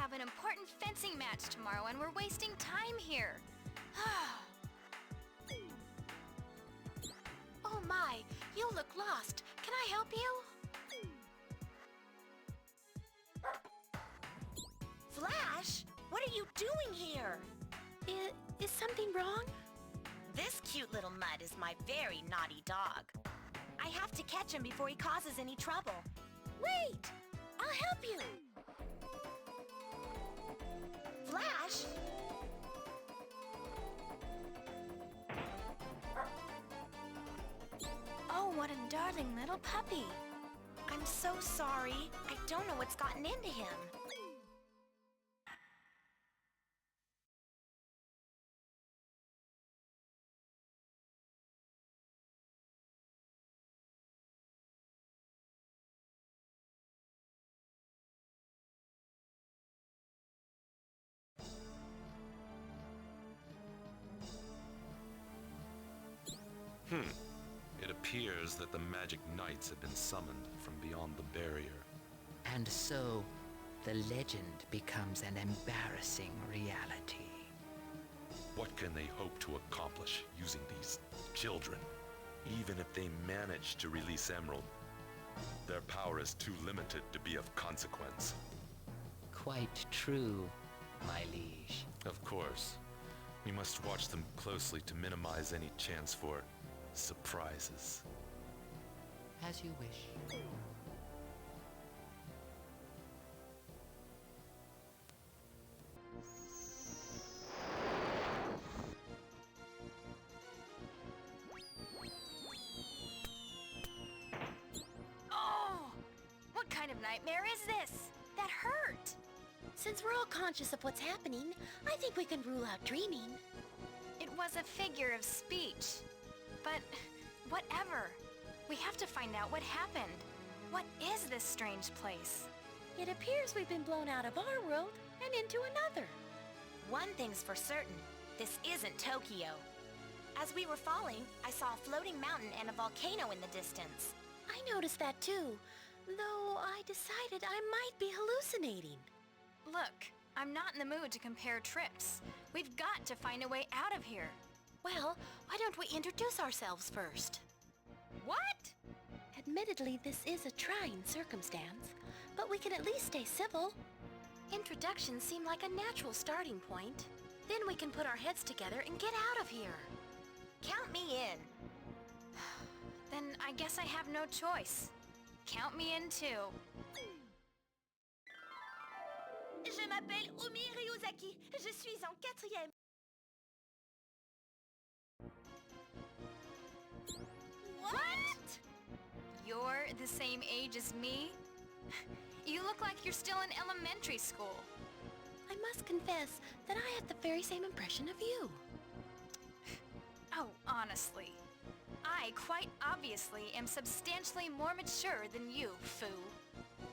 have an important fencing match tomorrow and we're wasting time here. Oh my, you look lost. Can I help you? Flash, what are you doing here? Is something wrong? This cute little mutt is my very naughty dog. I have to catch him before he causes any trouble. Wait! I'll help you! Flash? Oh, what a darling little puppy. I'm so sorry. I don't know what's gotten into him. It appears that the magic knights have been summoned from beyond the barrier. And so, the legend becomes an embarrassing reality. What can they hope to accomplish using these children? Even if they manage to release Emerald, their power is too limited to be of consequence. Quite true, my liege. Of course, we must watch them closely to minimize any chance for surprises. As you wish. Oh! What kind of nightmare is this? That hurt! Since we're all conscious of what's happening, I think we can rule out dreaming. It was a figure of speech. But whatever. We have to find out what happened. What is this strange place? It appears we've been blown out of our world and into another. One thing's for certain. This isn't Tokyo. As we were falling, I saw a floating mountain and a volcano in the distance. I noticed that too, though I decided I might be hallucinating. Look, I'm not in the mood to compare trips. We've got to find a way out of here. Well, why don't we introduce ourselves first? What? Admittedly, this is a trying circumstance, but we can at least stay civil. Introductions seem like a natural starting point. Then we can put our heads together and get out of here. Count me in. Then I guess I have no choice. Count me in too. Je m'appelle Omi Ryuzaki. Je suis en 4e. What? You're the same age as me? You look like you're still in elementary school. I must confess that I had the very same impression of you. Oh, honestly. I quite obviously am substantially more mature than you, Foo.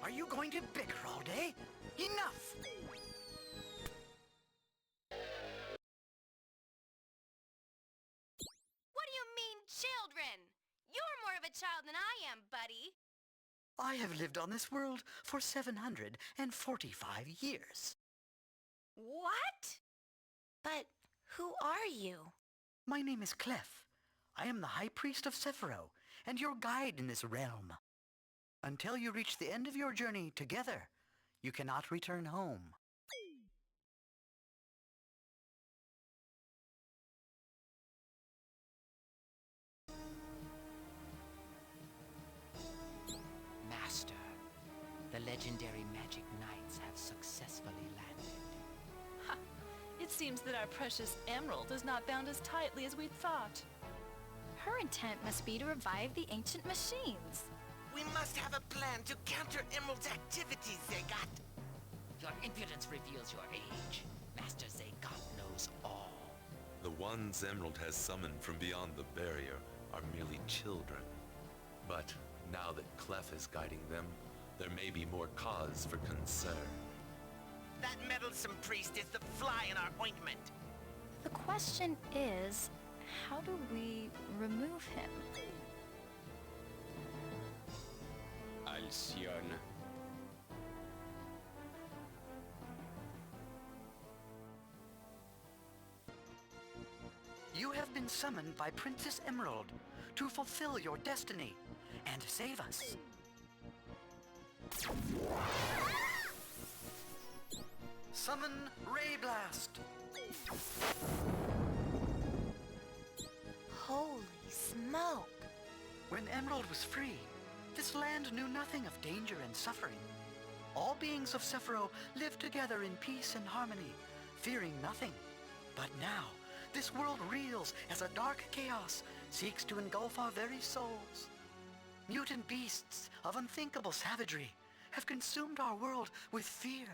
Are you going to bicker all day? Enough! What do you mean, children? You're more of a child than I am, buddy. I have lived on this world for 745 years. What? But who are you? My name is Clef. I am the High Priest of Sephiroth and your guide in this realm. Until you reach the end of your journey together, you cannot return home. Master, the legendary magic knights have successfully landed. Ha! It seems that our precious emerald is not bound as tightly as we'd thought. Her intent must be to revive the ancient machines. We must have a plan to counter Emerald's activities, Zegat. Your impudence reveals your age. Master Zegat knows all. The ones Emerald has summoned from beyond the barrier are merely children. But now that Clef is guiding them, there may be more cause for concern. That meddlesome priest is the fly in our ointment. The question is, how do we remove him? Alcyon. summoned by Princess Emerald to fulfill your destiny and save us. Summon Ray Blast! Holy smoke! When Emerald was free, this land knew nothing of danger and suffering. All beings of Sephiroth lived together in peace and harmony, fearing nothing. But now, this world reels as a dark chaos seeks to engulf our very souls. Mutant beasts of unthinkable savagery have consumed our world with fear.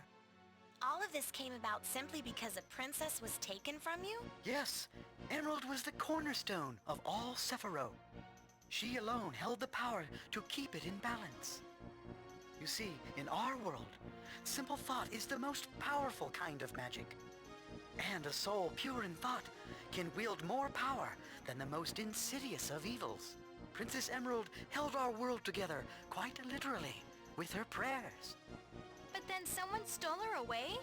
All of this came about simply because a princess was taken from you? Yes, Emerald was the cornerstone of all Sephiroth. She alone held the power to keep it in balance. You see, in our world, simple thought is the most powerful kind of magic. And a soul pure in thought can wield more power than the most insidious of evils. Princess Emerald held our world together quite literally with her prayers. But then someone stole her away?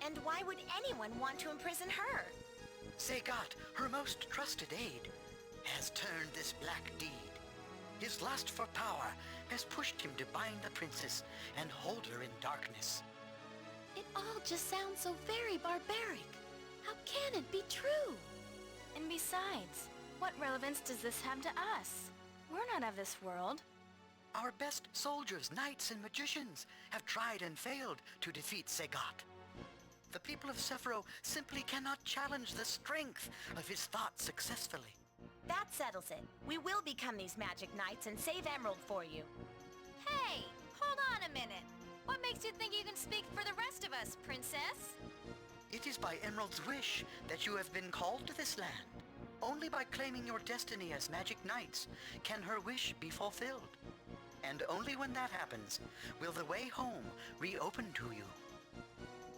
And why would anyone want to imprison her? Sagat, her most trusted aide, has turned this black deed. His lust for power has pushed him to bind the princess and hold her in darkness. It all just sounds so very barbaric. How can it be true? And besides, what relevance does this have to us? We're not of this world. Our best soldiers, knights, and magicians have tried and failed to defeat Sagat. The people of Sephiroth simply cannot challenge the strength of his thought successfully. That settles it. We will become these magic knights and save Emerald for you. Hey, hold on a minute. What makes you think you can speak for the rest of us, Princess? It is by Emerald's wish that you have been called to this land. Only by claiming your destiny as magic knights can her wish be fulfilled. And only when that happens will the way home reopen to you.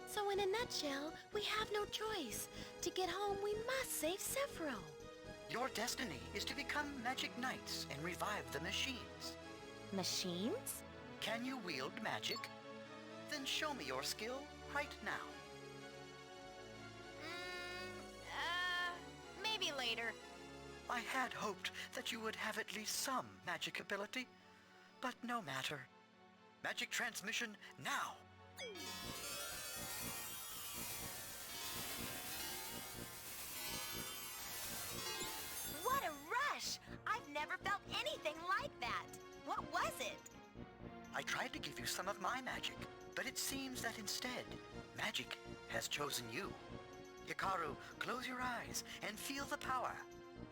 So in a nutshell, we have no choice. To get home, we must save Sephiroth. Your destiny is to become magic knights and revive the machines. Machines? Can you wield magic? Then show me your skill right now. Maybe later. I had hoped that you would have at least some magic ability, but no matter. Magic transmission now! What a rush! I've never felt anything like that. What was it? I tried to give you some of my magic, but it seems that instead, magic has chosen you. Hikaru, close your eyes and feel the power.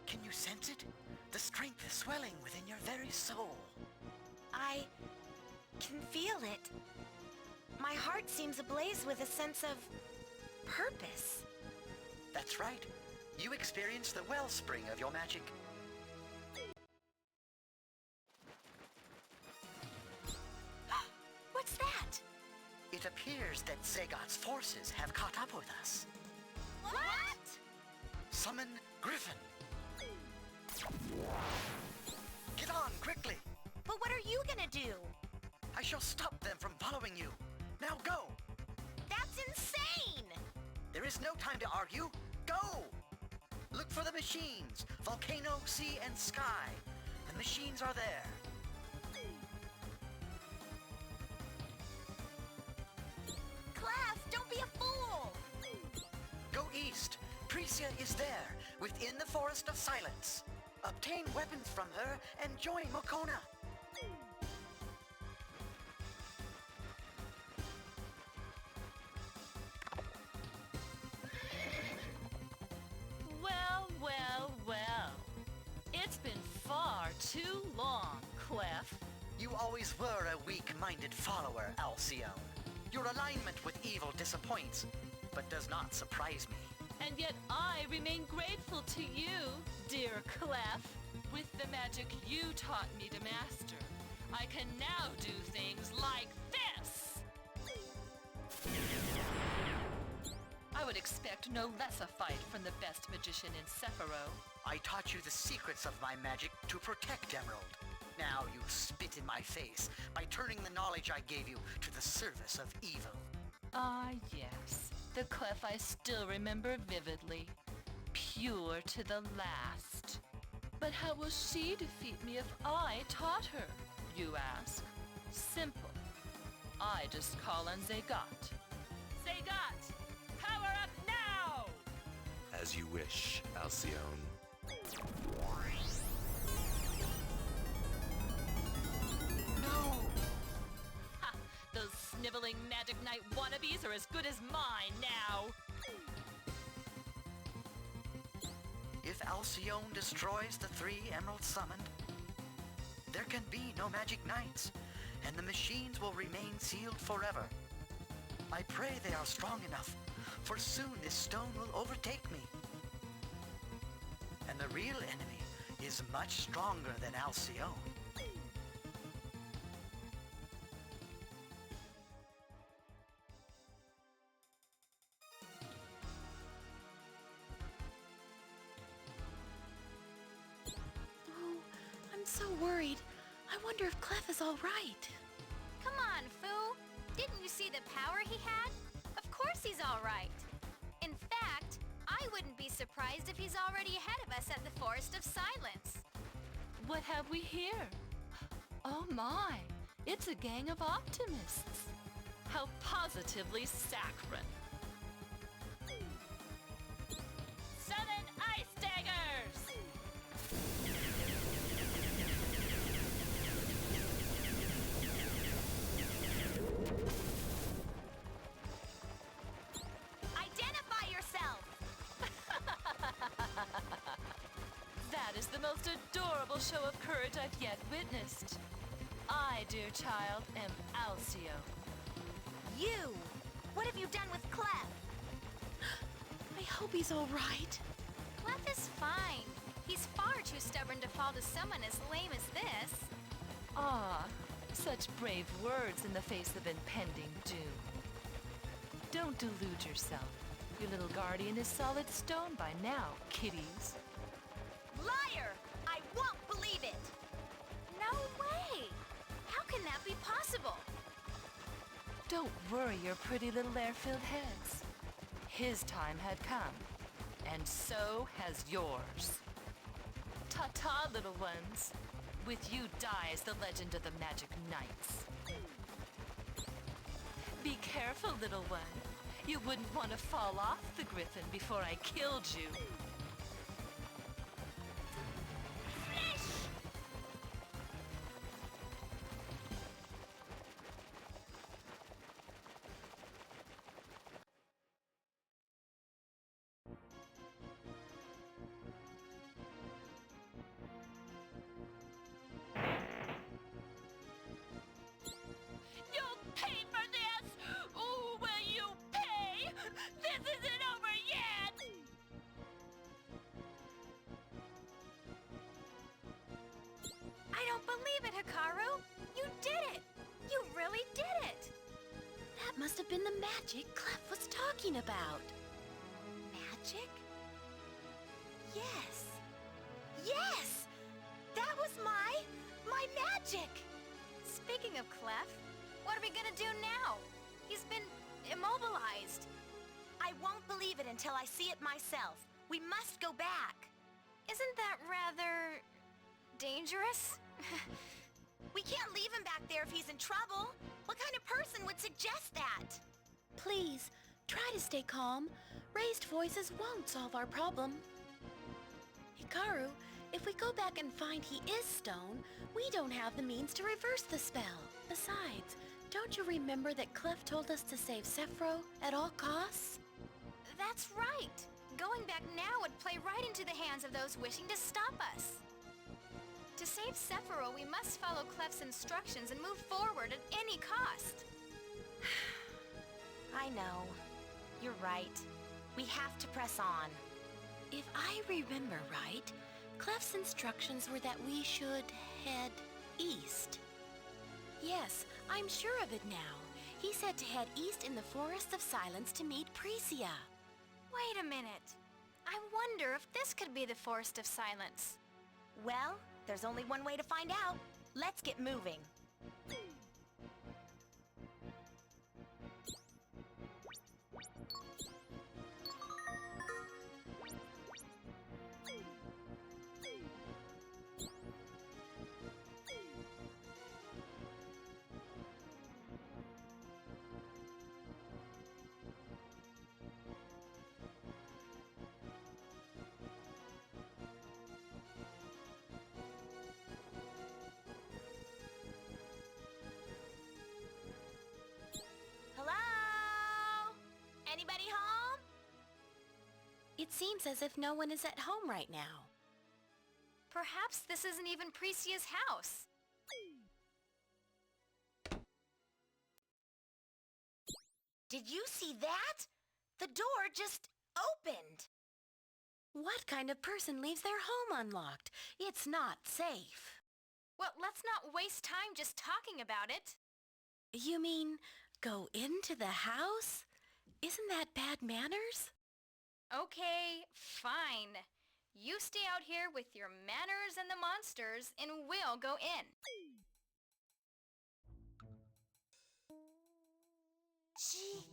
Can you sense it? The strength is swelling within your very soul. I can feel it. My heart seems ablaze with a sense of purpose. That's right. You experience the wellspring of your magic. What's that? It appears that Sagat's forces have caught up with us. What? Summon Griffin. Get on, quickly! But what are you gonna do? I shall stop them from following you. Now go! That's insane! There is no time to argue. Go! Look for the machines. Volcano, sea, and sky. The machines are there. Class, don't be a fool! Go east. Precia is there, within the Forest of Silence. Obtain weapons from her and join Mokona. Well, well, well. It's been far too long, Clef. You always were a weak-minded follower, Alcyone. Your alignment with evil disappoints, but does not surprise me. And yet I remain grateful to you, dear Clef. With the magic you taught me to master, I can now do things like this! I would expect no less a fight from the best magician in Sephiroth. I taught you the secrets of my magic to protect Emerald. Now you spit in my face by turning the knowledge I gave you to the service of evil. Ah, yes. The Clef I still remember vividly. pure to the last. But how will she defeat me if I taught her, you ask? Simple. I just call on Zagat. Zagat, power up now! As you wish, Alcyone. No! Ha! Those sniveling Magic Knight wannabes are as good as mine now! If Alcyone destroys the 3 emeralds summoned, there can be no magic knights, and the machines will remain sealed forever. I pray they are strong enough, for soon this stone will overtake me. And the real enemy is much stronger than Alcyone. Oh, I'm so worried. I wonder if Clef is all right. Come on, Foo. Didn't you see the power he had? Of course he's all right. In fact, I wouldn't be surprised if he's already ahead of us at the Forest of Silence. What have we here? Oh my, it's a gang of optimists. How positively saccharine. 7 ice daggers! Identify yourself! That is the most adorable show of courage I've yet witnessed. I, dear child, am Alcyone. You! What have you done with Clef? I hope he's all right. Clef is fine. He's far too stubborn to fall to someone as lame as this. Ah, such brave words in the face of impending doom. Don't delude yourself. Your little guardian is solid stone by now, kiddies. Liar! I won't believe it! No way! How can that be possible? Don't worry your pretty little air-filled heads. His time had come, and so has yours. Ta-ta, little ones. With you dies the legend of the Magic Knights. Be careful, little one. You wouldn't want to fall off the griffin before I killed you. You'll pay for this! Ooh, will you pay? This isn't over yet! I don't believe it, Hikaru! You did it! You really did it! That must have been the magic Clef was talking about. Magic? Yes. Yes! That was my magic! Speaking of Clef, what are we gonna do now? He's been immobilized. I won't believe it until I see it myself. We must go back. Isn't that rather dangerous? We can't leave him back there if he's in trouble. What kind of person would suggest that? Please, try to stay calm. Raised voices won't solve our problem. Hikaru, if we go back and find he is stone, we don't have the means to reverse the spell. Besides, don't you remember that Clef told us to save Sephiroth at all costs? That's right. Going back now would play right into the hands of those wishing to stop us. To save Sephiroth, we must follow Clef's instructions and move forward at any cost. I know. You're right. We have to press on. If I remember right, Clef's instructions were that we should head east. Yes, I'm sure of it now. He said to head east in the Forest of Silence to meet Precia. Wait a minute. I wonder if this could be the Forest of Silence. Well, there's only one way to find out. Let's get moving. seems as if no one is at home right now. Perhaps this isn't even Precia's house. Did you see that? The door just opened. What kind of person leaves their home unlocked? It's not safe. Well, let's not waste time just talking about it. You mean go into the house? Isn't that bad manners? Okay, fine. You stay out here with your manners and the monsters, and we'll go in. Gee.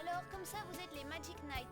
Alors, comme ça, vous êtes les Magic Knights.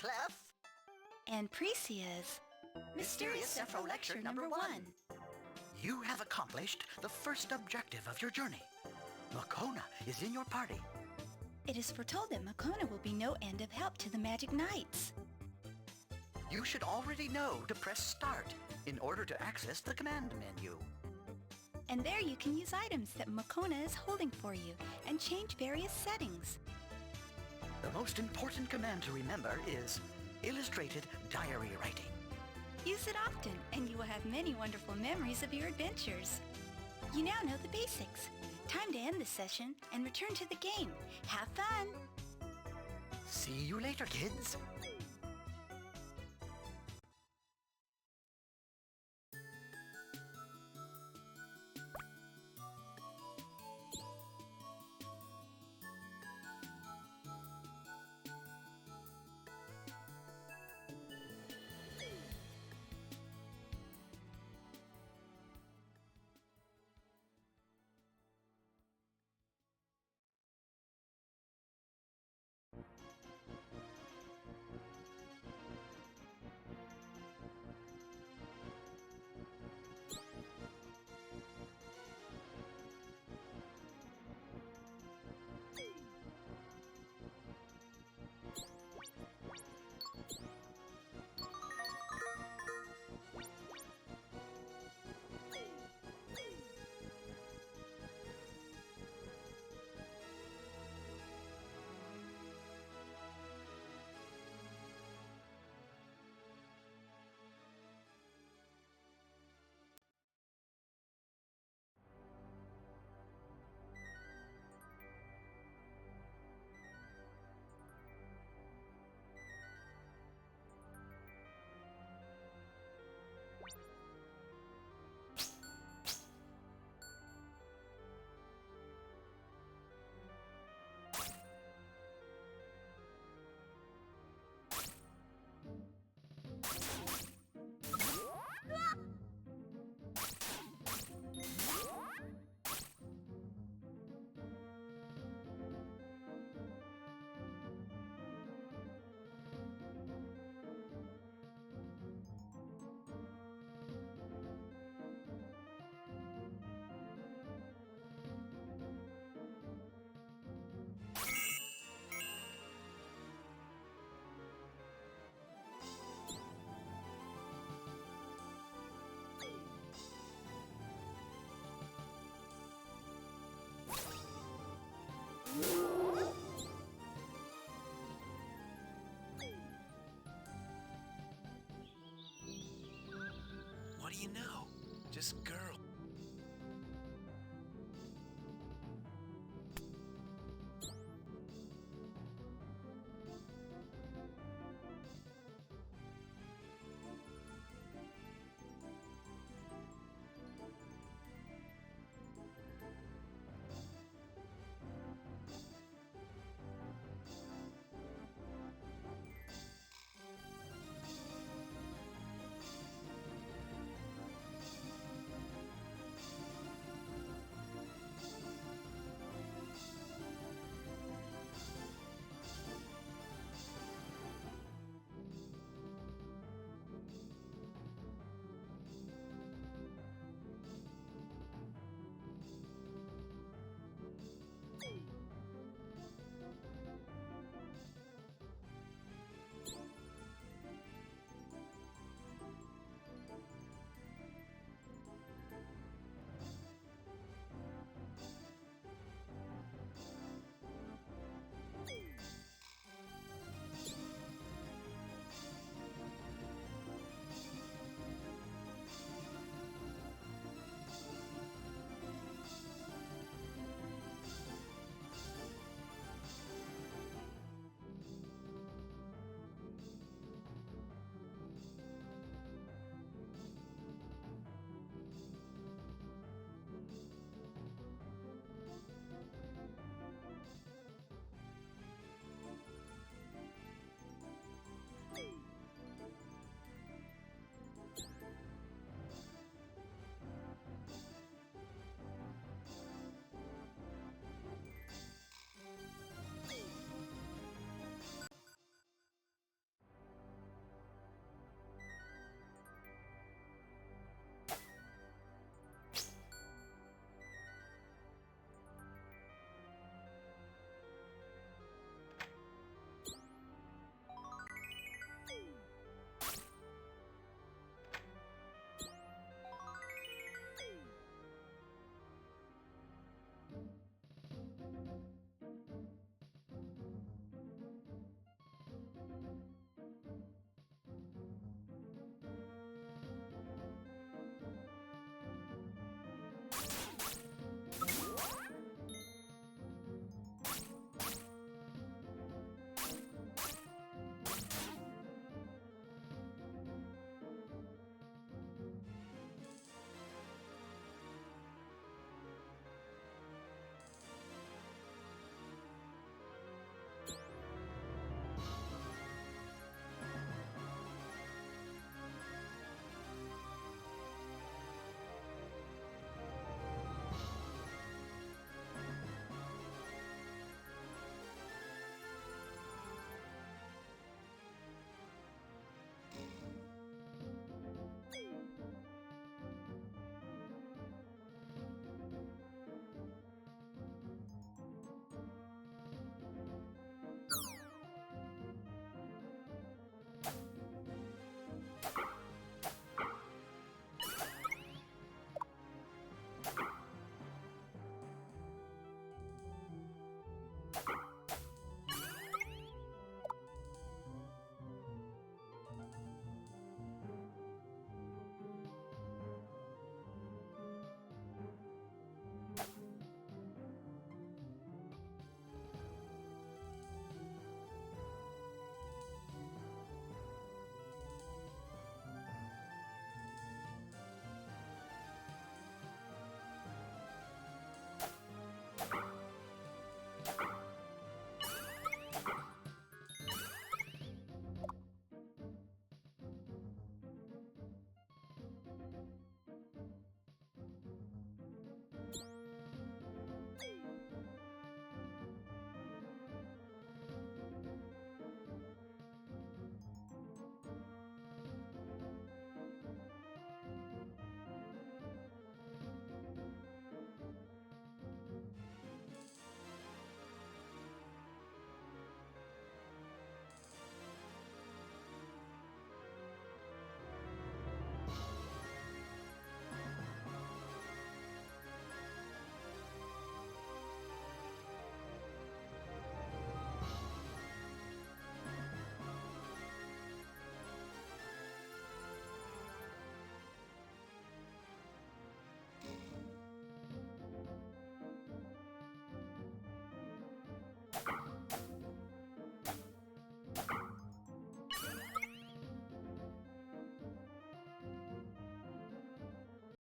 Clef. And Precia's Mysterious Sephiroth Lecture number 1. You have accomplished the first objective of your journey. Makona is in your party. It is foretold that Makona will be no end of help to the Magic Knights. You should already know to press Start in order to access the command menu. And there you can use items that Makona is holding for you and change various settings. The most important command to remember is illustrated diary writing. Use it often and you will have many wonderful memories of your adventures. You now know the basics. Time to end the session and return to the game. Have fun! See you later, kids. What do you know? Just girls